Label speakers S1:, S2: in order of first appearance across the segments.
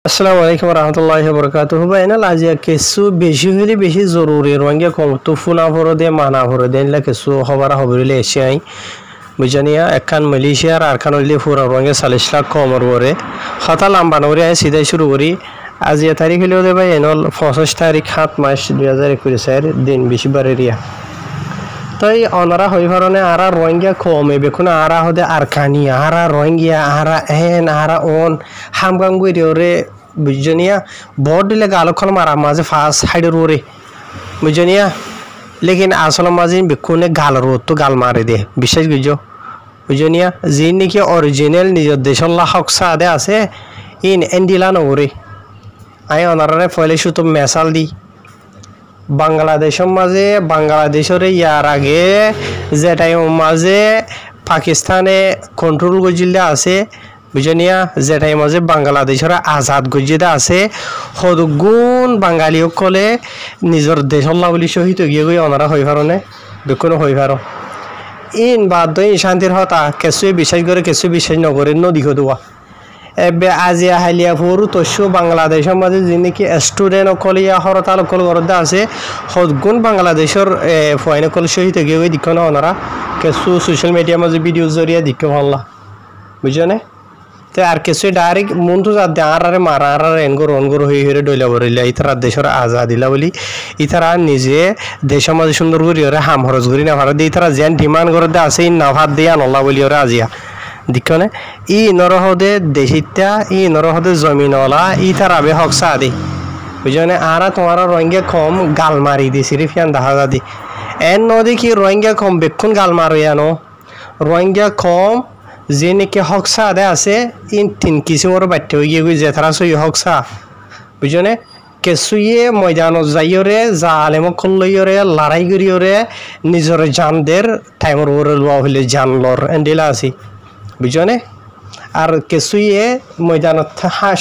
S1: আসসালামু আলাইকুম রহমতুল্লাহি বরকাতুহু বাইনাল আজিয়া কিছু বেশি হলে বেশি জরুরি রঙে কম তো ফুনা ভরে দে মানা ভরে দেন লা কিছু খবর হবরিলে এশিয়াই বুঝানিয়া একখান মালয়েশিয়ার আর খান হইলে ফুরা রঙে 40 লাখ কমর ভরে হতা লম্বা নরে সিধাই শুরু করি আজিয়া তারিখ হইলেও দে ভাই এনল 25 তারিখ 7 মাস 2021 দিন বেশি বারে রিয়া তাই অনারা হই ভরনে আরা রোহিঙ্গা কমে বেকুন আরা হদে আরকানি আরা রোহিঙ্গা আরা এন আরা অন হামগাম গইরে বুঝনিয়া বড় দিলে গালখন মারা মাঝে ফাস হাইডের ওরে বুঝনিয়া লেকিন আসলে মাঝে বেকুনে গাল রোদ তো গাল মারে দে বিশ্বাস গুজো বুঝনিয়া যে নাকি অরিজিনাল নিজের দেশের লাহক সাদে আছে ইন এন্ডিলা নরে আই অনারারে ফলে শুধু মেসাল দি বাংলাদেশের মাঝে বাংলাদেশের ইয়ার আগে যেটাই মাঝে পাকিস্তানে কন্ট্রোল গজিলে আছে বুঝনিয়া যেটাই মাঝে বাংলাদেশের আজাদ গজিদা আছে সদগুণ বাঙালি সকলে নিজের দেশল্লা বলি শহীদ গিয়ে গিয়ে অনারা হই পারনে বেকুনো হই পার ইন বাদ শান্তির হতা কেঁচুয়ে বিশ্বাস করে কেঁচুয়ে বিশ্বাস নগরে নদী খোয়া এবে আজিয়া হালিয়া ফুরু তস্য বাংলাদেশের মাঝে যে নাকি স্টুডেন্ট অকলিয়া হরতাল অকল গরদা আছে সদগুণ বাংলাদেশের ফয়েন অকল শহীদ গিয়ে ওই দিকে ওনারা কিছু সোশ্যাল মিডিয়ার মাঝে ভিডিও জরিয়া দিকে ভাল্লা বুঝনে তো আর কিছু ডাইরেক্ট মন তো যাতে আরে মারা আর এনগর অনগর হয়ে হয়ে ডইলা বরিলা ইতারা দেশের আজাদিলা বলি ইতারা নিজে দেশের মাঝে সুন্দর করি ওরা হাম খরচ করি না ভারত দিয়ে ইতারা যেন ডিমান্ড করতে আছে ই না ভাত দিয়ে আনল্লা বলি ওরা আজিয়া দিকনে ই নরহদে দেশিতা ই নরহদে জমিনওয়ালা ই তার আবে হকসা দি বুঝনে আরা তোমার রোহিঙ্গা কম গাল মারি দি সিরিফিয়ান দেখা দি এন নদী কি রোহিঙ্গা কম বেক্ষণ গাল মারিয়ানো রোহিঙ্গা কম যে নাকি হকসা দে আছে ইন তিন কিসিমর বাচ্চা হয়ে গিয়ে যে তারা সই হকসা বুঝনে কেসুয়ে ময়দানত যাইরে যা আলেমক খল্লইরে লড়াই করিরে নিজের জানদের টাইমর ওরে লোয়া হইলে জান লর এন্ডিলা আছি বুঝনে আর কিছুয়ে ময়দানত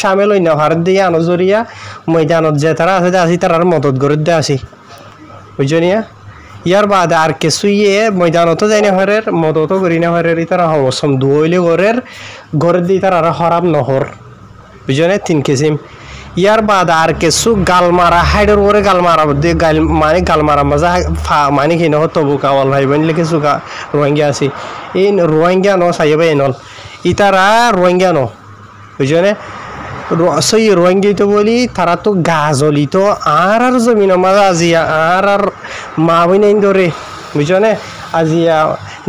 S1: সামিল হই না ভারত দিয়ে আনজরিয়া ময়দানত যে তারা আছে আসি তার মদত করে দিয়ে আসি বুঝনিয়া ইয়ার বাদ আর কিছুয়ে ময়দানত যাই না হরের মদত করি না হরের তারা হবসম দুইলে ঘরের দিয়ে তারা আর হরাব নহর বুঝনে 3 কিসিম ইয়ার বাদ আর কিছু গাল মারা হাইডের ওরে গাল মারা গাল মানে গাল মারা মাজা মানে কি নহ তবু কাওয়াল ভাই বোন কিছু রোহিঙ্গা আছে এই রোহিঙ্গা ন সাইবে নল ইতারা রোহিঙ্গা ন বুঝনে সেই রোহিঙ্গা তো বলি তারা তো গাজলি তো আর জমিন মাজা আজিয়া আর মা বই নাই ধরে বুঝনে আজিয়া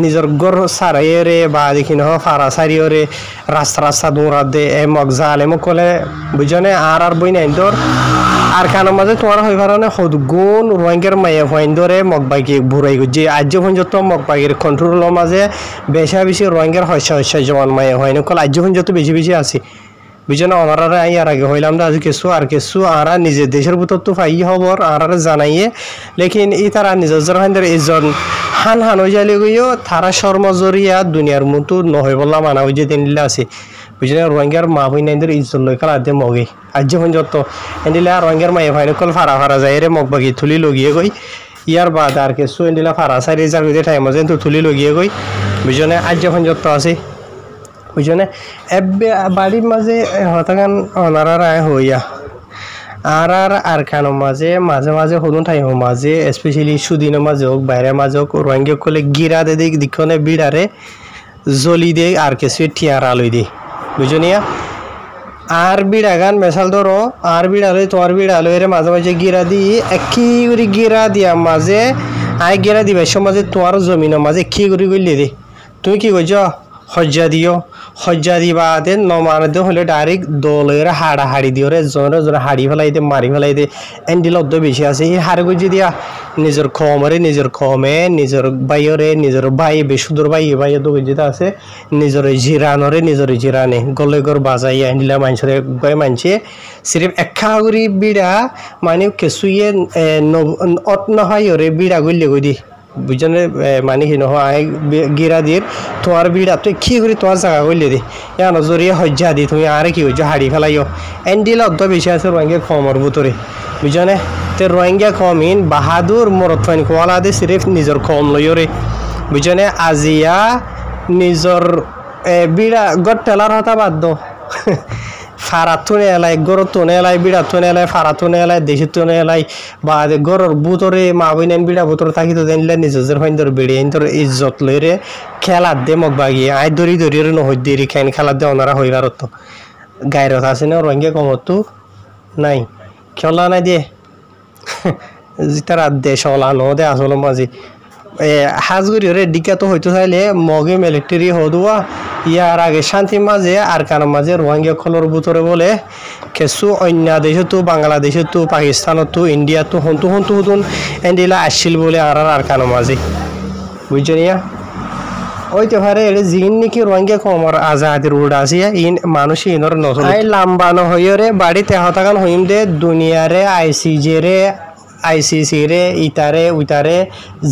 S1: নিজের গর সারাইরে বা দেখি নহ ফারা সারিওরে রাস্তা দৌড়া দে এ মগজাল এমক কলে বুঝনে আর বই নাই ধর আর কারণ মাঝে তোমার হয়ে পারে সদগুণ রোহিঙ্গার মায়ে হইন ধরে মগবাইকে বুড়াই যে আর্য পঞ্জত মগবাইকের কন্ট্রোলের মাঝে বেশি রোহিঙ্গার হস্য জমান মায়ে হয়নি কল আর্য পঞ্জত বেশি আছে বুঝনে ওনারা আর আগে হইলাম না আজ কিছু আর কিছু আর নিজের দেশের ভিতর তো পাই খবর আর জানাইয়ে লেকিন ই তারা নিজের জরহানদের এজন হান হয়ে যাইলে গিয়েও তারা সর্বজরিয়া দুনিয়ার মতো নহয় বললাম মানা বুঝে দিনলে আছে বুঝলে রোহিঙ্গার মা বই নাইদের ইজ্জত লই কাল আদে মগে আজ পর্যন্ত এন্ডিলা রোহিঙ্গার মায়ে ভাই কল ফারা যায় রে মগবাগি তুলি লগিয়ে গই ইয়ার বাদ আর কিছু এন্ডিলা ফারা সারি যার টাইম আছে তো তুলি লগিয়ে গই বুঝলে আজ পর্যন্ত আছে বুঝনে এবে বাড়ির মাঝে হতাগান অনারা রায় হইয়া আর কানো মাঝে মাঝে হলুন ঠাই মাঝে স্পেশালি সুদিনের মাঝে হোক বাইরের মাঝে হোক রোহিঙ্গা করলে গিরা দে দিক দিকনে বিড়ারে জলি দে আর কিছু টিয়ার আলুই দে বুঝনিয়া আর বিড়া গান মেশাল ধরো আর বিড়ালই তোমার বিড়ালো এর মাঝে গিরা দি একই করে গিরা দিয়া মাঝে আয় গিরা দিবার মাঝে তোমার জমিনের মাঝে কি করে গইলে দে তুমি কি করছ হজ্জা দিবা দে নমানদে হলে ডাইরেক্ট দলের হাড়ি দিও রে জনে হাড়ি ফেলাই দে মারি ফেলাই দে এন্ডিল অদ্দ বেশি আছে এই হাড়ে গুজি দিয়া নিজের খমে নিজের বাইরে নিজের ভাই বেসুদর ভাই তো গুজিতে আছে নিজের জিরানে গলে গর বাজাইয়া এন্ডিলা মানছে সিরিফ একাগুড়ি বিড়া মানে কেঁচুয়ে অত নহয় রে বিড়া গইলে গই দি বুঝনে মানে কি নহয় গিরা দিয়ে তোমার বিড়া তুই কি করি তোমার জায়গা করলে দে ইয়া নজরিয়া হজ্জা দি তুমি আরে কি হজ্জা হাড়ি ফেলাইও এন্ডিলা অর্ধ বেশি আছে রোহিঙ্গা কমর ভিতরে বুঝনে তে রোহিঙ্গা কম ইন বাহাদুর মরত ফাইন কোয়ালা দে সিরিফ নিজের কম লইও রে বুঝনে আজিয়া নিজের বিড়া গড় টেলার হতা বাদ ফারাতুনে এলাই গরতুনে এলাই বিড়াতুনে এলাই ফারাতুনে এলাই দেশতুনে এলাই বা গরর বুতরে মা বইনেন বিড়া বুতরে থাকি তো জানলে নিজের ফাইন্দর বেড়ে ইন্তর ইজ্জত লইরে খেলার দে মগ বাগি আই দরি দরি নহই দেরি খাইন খেলার দে ওনারা হইবার তো গায়রত আছে না রঙ্গে কমতো নাই খেলা নাই দিয়ে তারা দেশ ওলা ন দে আসলে মাঝে হাজগুড়ি রে ডিকা তো হইতো চাইলে মগে মিলিটারি হদুয়া ইয়ার আগে শান্তির মাঝে আর কারণ মাঝে রোহিঙ্গা খলর ভিতরে বলে কিছু অন্য দেশে তো বাংলাদেশে তো পাকিস্তানত তো ইন্ডিয়া তো হন্তু হন্তু হতুন এন্ডিলা আসছিল বলে আর কারণ মাঝে বুঝছেন ওইতে পারে এটা জিন নাকি রোহিঙ্গা কমর আজাদের উল্টা আছে ইন মানুষ ইনর নজর আই লাম্বানো হইরে বাড়িতে হতাকান হইম দে দুনিয়ারে আইসিজে রে আইসিসি রে ইতারে উইতারে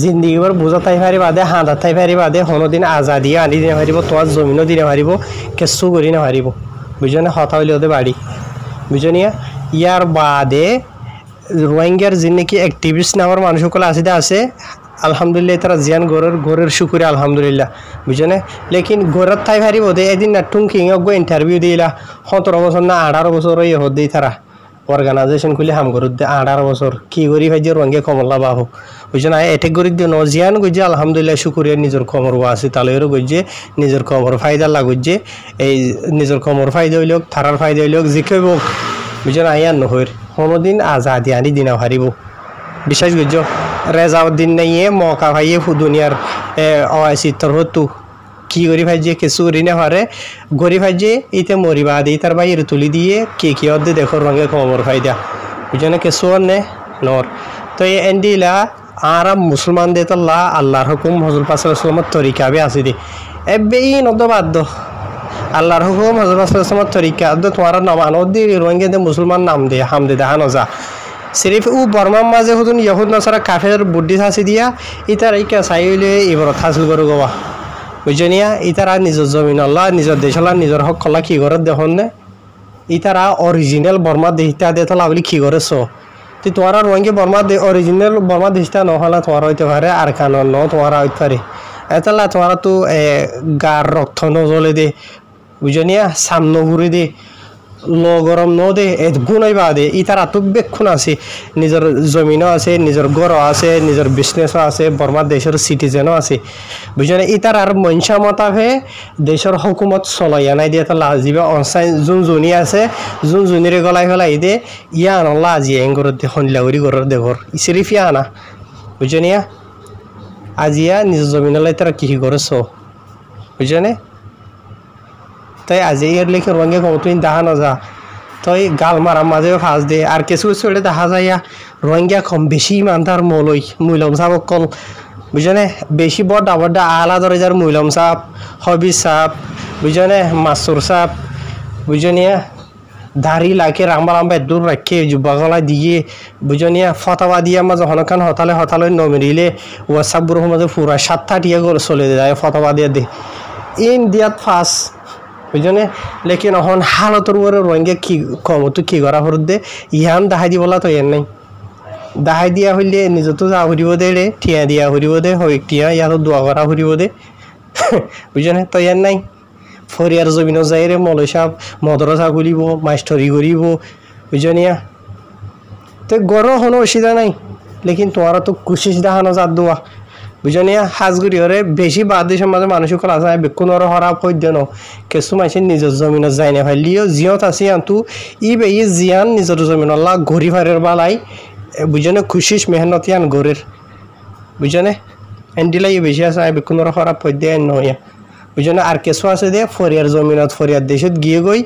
S1: জিন্দিগি ভর বুঝা থাই পারি বাদে হাঁদা থাই পারি বাদে কোনোদিন আজাদি আনি দিনে পারিব তোমার জমিনও দিনে পারিব কেঁচু করি না পারিব বুঝনে হতা হইলে ওদের বাড়ি বুঝনি ইয়ার বাদে রোহিঙ্গার যে নাকি অ্যাক্টিভিস্ট নামের মানুষসকল আছে আলহামদুলিল্লাহ তারা জিয়ান ঘরের শুকুরে আলহামদুলিল্লাহ বুঝনে লেকিন ঘরের থাই পারিব দে এদিন না টুঙ্কিং ইন্টারভিউ দিলা 17 বছর না 18 বছর ইয়ে হতেই তারা অর্গানাইজেশন খুলে হাম করুদ 18 বছর কি করি ভাই যে রঙে কমলা বাহু বুঝছেন এটেক করি দিয়ে নজিয়ান গইছে আলহামদুলিল্লাহ শুকুরিয়া নিজের কমর আছে তালেরও গইছে নিজের কমর ফায়দা লাগুছে এই নিজের কমর ফায়দা হইল থারার ফায়দা হইল জিকেব বুঝছেন আইয়ান নহর কোনোদিন আজাদি আনি দিনা হারিব বিশ্বাস করছ রেজাউদ্দিন নাইয়ে মকা ভাইয়ে দুনিয়ার অয়াসিত্তর হতো কি করি ভাই যে কিছু করি না পারে গরিব ভাই যে ইতে মরিবা দিই তার বাইরে তুলি দিয়ে কি অর্ধে দেখো রঙে কমর ফায়দা বুঝনে কিছু নে নর তো এই এন্ডিলা আর মুসলমান দে তো আল্লাহর হুকুম হজুর পাসালামের তরিকা বে আসি দি এবে ই নদ বাধ্য আল্লাহর হুকুম হজুর পাসালামের তরিকা তোমার নামানো দি রোহিঙ্গা দে মুসলমান নাম দে হাম দে দেখা নজা সিরিফ ও বর্মার মাঝে হুদুন ইহুদ নসারা কাফের বুদ্ধি হাসি দিয়া ইতার ইকা চাইলে এবার হাসিল করে গোয়া বুঝনিয়া ইতারা নিজের জমিন আল্লাহ নিজের দেশ আল্লাহ নিজের হক কলা কি করে দেখুন নে ইতারা অরিজিনাল বর্মা দেশটা দিয়ে তাহলে আপনি কি করেছ তুই তোমার রোহিঙ্গা বর্মা অরিজিনাল বর্মা দেশটা নহলে তোমার হইতে পারে আর কানন ন তোমার হইতে পারে এতালা তোমার তো গার রক্ত নজলে দে বুঝনিয়া সামনে ঘুরে দে ল গরম ন দে গুণই বা দে ইতার আতো বেক্ষণ আছে নিজের জমিনও আছে নিজের গড়ও আছে নিজের বিজনেসও আছে বর্মা দেশের সিটিজেনও আছে বুঝলেন ইতার আর মনসা মতাভে দেশের হুকুমত চলাই আনাই দিয়ে তার লাজিবে অনসাইন যোনজনী আছে যোনজনীরে গলাই ফেলাই দে ইয়া আনলা আজি এং ঘরত দে সন্ধ্যাগুড়ি ঘরের দেঘর ইসেরিফিয়া আনা বুঝলিয়া আজিয়া নিজের জমিনলাই তারা কি করেছ বুঝলেনে তাই আজি এর লেখে রঙে কম তুই দেখা নজা তাই গাল মারার মাঝে ফাঁস দে আর কিছু কিছু দেখা যায় রোহিঙ্গা কম বেশি মানতার মূলম সাপ কল বুঝনে বেশি বড় বড় আলা দরজার মূলম সাপ হবি সাপ বুঝনে মাসুর সাপ বুঝনিয়া দাড়ি লাগে রাম্বা রাম্বা দূর রাখে যুবাগলা দিয়ে বুঝনিয়া ফতাবা দিয়ে আমার যখন হতালে নমিরিলে ওয়াটসঅ্যাপগুলোর মাঝে পুরা 7-8 টিয়া করে চলে যায় ফতাবা দিয়ে দে ইন দিয়াত ফাঁস বুঝনে লেকিন এখন হালতর উপরে রোহিঙ্গা কি কমতো কি করা হর দে ইহান দাহাই দিবলা তো এর নাই দাহাই দিয়া হইলে নিজে তো যা হরিব দে রে ঠিয়া দিয়া হরিব দে হয় টিয়া ইয়ার দোয়া করা হরিব দে বুঝনে তো এর নাই ফরিয়ার জমিন যাই রে মলয় সাপ মদরসা খুলিব মাস্টরি করিব বুঝনিয়া তো গড় কোনো অসুবিধা নাই লেকিন তোমার তো কুশিস দেখানো যার দোয়া বুঝনিয়া হাজগুড়ি হরে বেশি বাদ দেশের মাঝে মানুষ সকল আছে বেকুনের হরাপ হই দেন কিছু মানুষের নিজের জমিনত যাই না ফাইলিও জিয়ত আছে আনতু ই বে ই জিয়ান নিজের জমিন আল্লাহ ঘড়ি ফারের বালাই বুঝনে খুশিস মেহনতি আন গড়ের বুঝনে এন্ডিলাই বেশি আছে বেকুনের হরাপ হই দেয় নয়া বুঝনে আর কিছু আছে দে ফরিয়ার জমিনত ফরিয়ার দেশত গিয়ে গই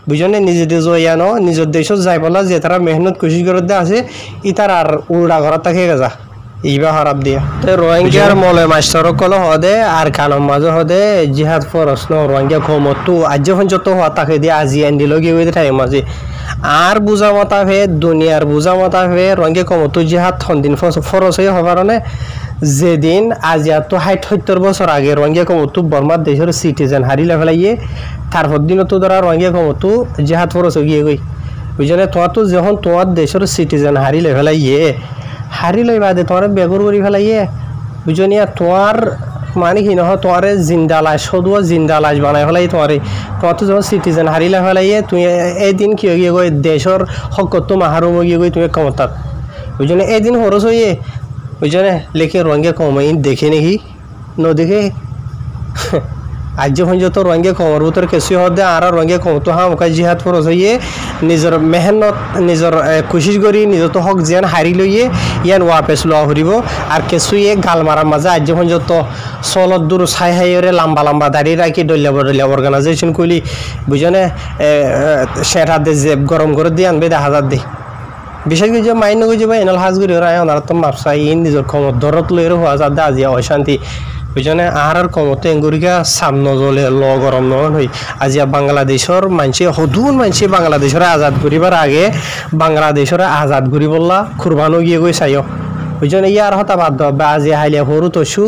S1: বুঝনে নিজেদের জয়ানো নিজের দেশত যাই বলা যে তারা মেহনত কোশিশ করে দে আছে ই তার আর উল্টা ঘরত থাকে গেছা এইবা খারাপ দিয়া তো রোহিঙ্গার মলে মাস্টার কল হদে আর কানম মাঝে হদে জিহাদ ফরস ন রোহিঙ্গা কমতো আজ যখন যত হওয়া তাকে দিয়ে আজি এন্ডিল গিয়ে থাকে মাঝে আর বুঝা মতাভে দুনিয়ার বুঝা মতাভে রোহিঙ্গা কমতো জিহাদ দিন ফরস হয়ে হবার যেদিন আজ এত 60-70 বছর আগে রোহিঙ্গা কমতো বর্মার দেশের সিটিজেন হারিলে ফেলাইয়ে তারপর দিনও তো ধরা রোহিঙ্গা কমতো জিহাদ ফরস গিয়ে গই বুঝলে তোমার তো যখন তোমার দেশের সিটিজেন হারিলে ফেলাইয়ে হারি লই বাদে তোমার বেগর করি ফেলাইয়ে বুঝনিয়া তোমার মানে কি নহয় তোমারে জিন্দা লাশ সদুয়া জিন্দা লাশ বানাই ফেলাই তোমার তো যখন সিটিজেন হারিলা ফেলাইয়ে তুমি এদিন কি হয়ে গই দেশের হকত মাহারুম হয়ে গই তুমি ক্ষমতাত ওই জন্য এদিন খরচ হইয়ে ওই জন্য লেখে রঙে কমাই দেখে নাকি নদেখে আজ পর্যন্ত রঙে কমর ভিতরে কিছু হতে আর রঙে কমতো হা মুখা জিহাদ খরচ হইয়ে নিজের মেহনত নিজের কোশিশ করি নিজের তো হক যেন হারি লইয়ে ইয়ান ওয়াপেস লওয়া হরিব আর কিছুয়ে গাল মারার মাঝে আজ পর্যন্ত চলত দূর ছাই হাইরে লম্বা লম্বা দাঁড়িয়ে রাখি দলীয় অর্গানাইজেশন করলি বুঝনে শের হাতে যে গরম করে দিয়ে আনবে 10,000 দিয়ে বিশেষ করে যে মাইন গই যাবে এনাল হাজ করি ওরা ওনার তো মাপসা ইন নিজের ক্ষমত ধরত লইরে হওয়া যাতে আজি অশান্তি বুঝনে আহার ক্ষমতা এঙ্গুরিকা সামনে জলে ল গরম নন হই আজিয়া বাংলাদেশের মানুষে হদুন মানুষে বাংলাদেশের আজাদ করিবার আগে বাংলাদেশের আজাদ করি বললা কুরবানো গিয়ে গই চাইও বুঝনে ইয়ার হতা বাধ্য বা আজি হাইলিয়া সরু তসু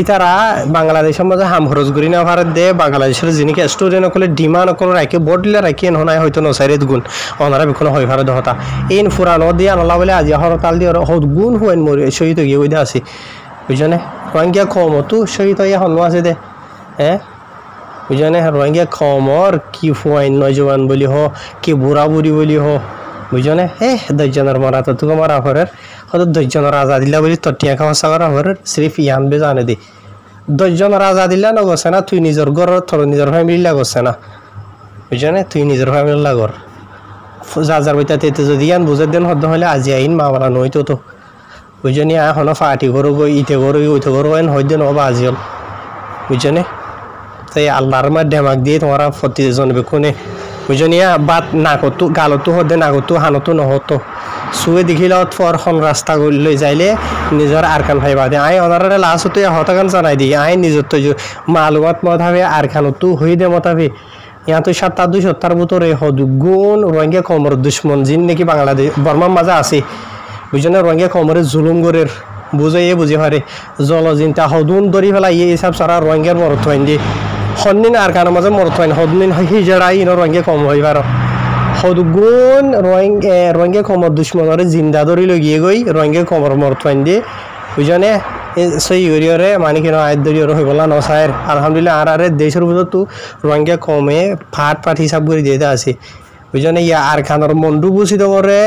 S1: ইতারা বাংলাদেশের মাঝে হাম খরচ করি না ভারত দে বাংলাদেশের যিনিকে স্টুডেন্ট সকলে ডিমান্ড সকলে রাখি বদলে রাখি নয় হয়তো নসাইরে গুণ ওনারা বিখন হয় ভারত হতা ইন ফুরানো দিয়ে আনলা বলে আজি হরতাল দিয়ে হদ গুণ হুয়েন মরি শহীদ গিয়ে ওই আছে বুঝনে রোহিঙ্গা কমতো শহীদ হইয়া হল আছে দে হ্যাঁ বুঝনে রোহিঙ্গা কমর কি ফুয়াইন নজওয়ান বলি হ কি বুড়া বুড়ি বলি হ বুঝনে দশজনের মারা তো তোকে মারা হরের হয়তো 10 জনের আজাদিল্লা বলি তটিয়া খাওয়া সাগরা হরের সিরিফ ইয়ান বে জানে দি 10 জনের আজাদিল্লা নগছে না তুই নিজের ঘর তোর নিজের ফ্যামিলি লাগছে না বুঝনে তুই নিজের ফ্যামিলি লাগর যার বইতাতে যদি ইয়ান বুঝে দেন হদ্দ হলে আজি আইন মা বলা নইতো তো বুঝনি এখনো ফাটি করো গই ইতে করো ওইতে করো এন হইতে নবা আজিল বুঝনে তাই আল্লাহর মা ডেমাক দিয়ে তোমরা প্রতিজন বেকুনে বুঝনি বাত না করতো গালতো হদে না করতো হানতো নহতো শুয়ে দেখিলে ফর খন রাস্তা লৈ যাইলে নিজের আরকান ভাই বাদে আই অনারে লাস্টতে হতাকান জানাই দিই আই নিজের তো মালুমাত মতাবে আরকানতো হই দে মতাবে ইয়াতো 7,270 ভিতরে হদুগুণ রোহিঙ্গা কমর দুশ্মন জিন নাকি বাংলাদেশ বর্মার মাঝে আছে বুঝনে রঙে কমরে জুলুম গরের বুঝাইয়ে বুঝে পারে জলজিনটা হদুন ধরি ফেলা ইয়ে হিসাব সারা রঙের মরত হইন দিয়ে হন্দিন আর কারোর মাঝে মরত হইন হদিন হিজড়াই ইনো রঙে কম হইবার হদুগুণ রঙে কমর দুশ্মনরে জিন্দা ধরি লগিয়ে গই রঙে কমর মরত হইন দিয়ে বুঝনে সেই ইউরিয়রে মানে কিনা আয় দরিয়র হয়ে বলা নসায়ের আলহামদুলিল্লাহ আর দেশের ভিতর তো রঙে কমে ফাট হিসাব করে দিয়ে আছে বুঝনে ইয়া আর খানোর মন্ডু বুঝিত করে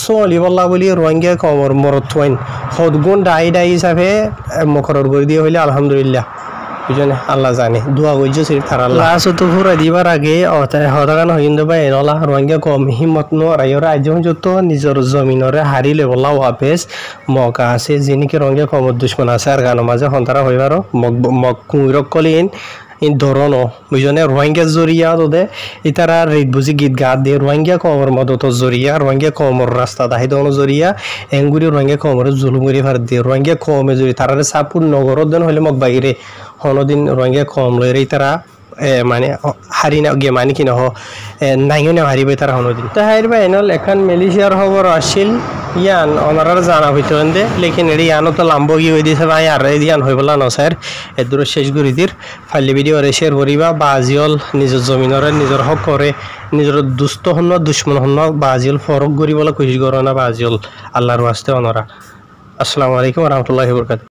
S1: চলি বল্লা বলি রোহিঙ্গা কমর মরত হইন সদগুণ ডাই হিসাবে মকরর করে দিয়ে হইলে আলহামদুলিল্লাহ বুঝনে আল্লাহ জানে দোয়া করছো সির তারা লাস্ট ঘুরে দিবার আগে হতাগান হইন দেবা এনলা রোহিঙ্গা কম হিম্মত নয় রাজ্য যত নিজের জমিনরে হারিলে বলা ওয়াপেস মকা আছে যিনিকে রোহিঙ্গা কমর দুশ্মন আছে আর গানের মাঝে সন্তারা হইবার মগ কুঁইরক কলিন ইন ধরনো বুঝনে রোহিঙ্গা জরিয়া তোদে ইতারা রেড বুঝি গীত গাত দিয়ে রোহিঙ্গা কমর মদত জরিয়া রোহিঙ্গা কমর রাস্তা দাহি দন জরিয়া এঙ্গুরি রোহিঙ্গা কমর জুলুমুরি ভার দিয়ে রোহিঙ্গা কমে জরি তারারে সাপুর নগরত দেন হইলে মগ বাইরে হনদিন রোহিঙ্গা কম লইরে তারা মানে হারি না গে মানে কি নহ নাইও না হারিবে তারা হনদিন তা হারিবা এনল এখন মালয়েশিয়ার খবর আসিল ইয়ান অনারার জানা হইতো দে লেকিন এরি ইয়ানো তো লাম্ব গিয়ে হয়ে দিয়েছে ভাই আর ইয়ান হয়ে বলা নসার এদূর শেষ করে দির ফাইলে ভিডিও শেয়ার করিবা বাজিল নিজের জমিনরে নিজের হক করে নিজের দুস্থ হন দুশ্মন হন বাজিল ফরক করি বলে কোশিশ করো না বাজিল আল্লাহর ওয়াস্তে অনরা আসসালামু আলাইকুম ওয়া রাহমাতুল্লাহি ওয়া বারাকাতুহু।